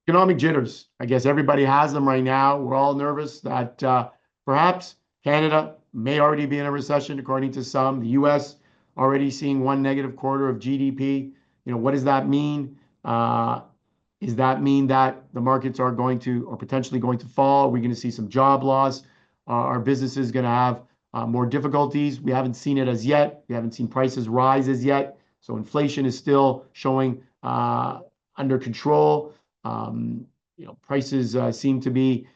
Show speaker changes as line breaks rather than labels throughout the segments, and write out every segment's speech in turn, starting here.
Economic jitters. I guess everybody has them right now. We're all nervous that perhaps Canada may already be in a recession, according to some. The U.S. already seeing one negative quarter of GDP. What does that mean? Does that mean that the markets are going to, or potentially going to fall? Are we going to see some job loss? Are businesses going to have more difficulties? We haven't seen it as yet. We haven't seen prices rise as yet. So inflation is still showing under control. Prices seem to be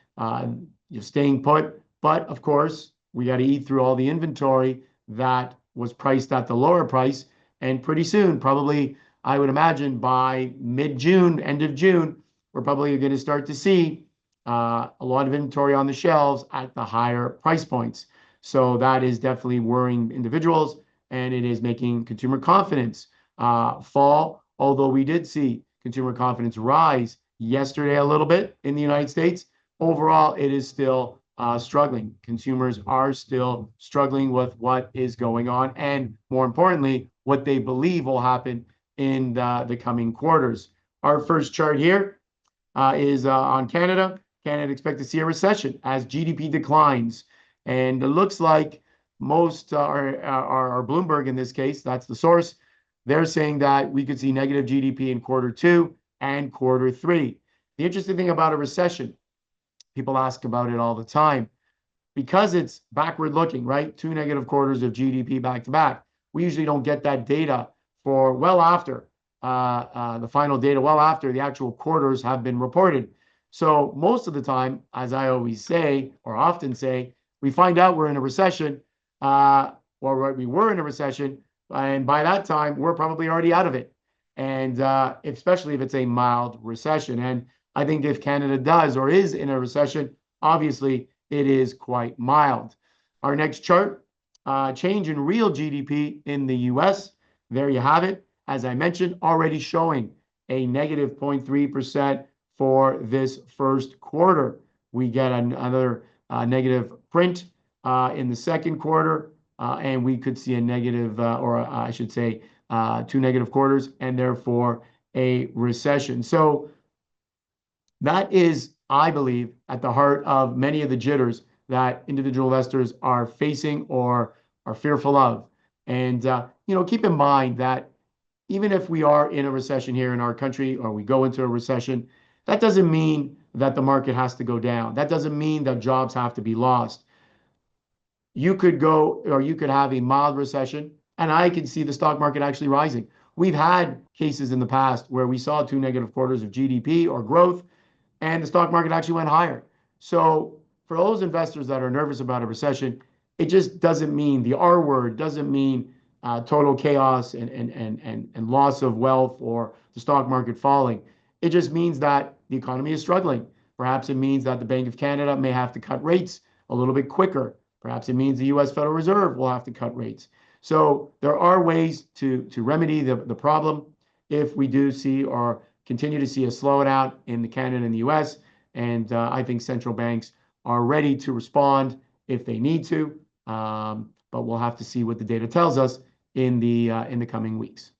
staying put. But of course, we got to eat through all the inventory that was priced at the lower price. And pretty soon, probably, I would imagine by mid-June, end of June, we're probably going to start to see a lot of inventory on the shelves at the higher price points. So that is definitely worrying individuals, and it is making consumer confidence fall. Although we did see consumer confidence rise yesterday a little bit in the United States, overall, it is still struggling. Consumers are still struggling with what is going on, and more importantly, what they believe will happen in the coming quarters. Our first chart here is on Canada. Canada expects to see a recession as GDP declines. And it looks like most are Bloomberg in this case, that's the source. They're saying that we could see negative GDP in Q2 and Q3. The interesting thing about a recession, people ask about it all the time, because it's backward looking, right? 2 negative quarters of GDP back to back. We usually don't get that data for well after the final data, well after the actual quarters have been reported. So most of the time, as I always say, or often say, we find out we're in a recession, or we were in a recession, and by that time, we're probably already out of it. And especially if it's a mild recession. And I think if Canada does or is in a recession, obviously it is quite mild. Our next chart, change in real GDP in the US. There you have it. As I mentioned, already showing a negative 0.3% for this first quarter. We get another negative print in the second quarter, and we could see a negative, or I should say, 2 negative quarters, and therefore a recession. So that is, I believe, at the heart of many of the jitters that individual investors are facing or are fearful of. And keep in mind that even if we are in a recession here in our country, or we go into a recession, that doesn't mean that the market has to go down. That doesn't mean that jobs have to be lost. You could go, or you could have a mild recession, and I can see the stock market actually rising. We've had cases in the past where we saw 2 negative quarters of GDP or growth, and the stock market actually went higher. So for those investors that are nervous about a recession, it just doesn't mean, the R word doesn't mean total chaos and loss of wealth or the stock market falling. It just means that the economy is struggling. Perhaps it means that the Bank of Canada may have to cut rates a little bit quicker. Perhaps it means the US Federal Reserve will have to cut rates. So there are ways to remedy the problem if we do see or continue to see a slowdown in the Canada and the US. And I think central banks are ready to respond if they need to. But we'll have to see what the data tells us in the coming weeks.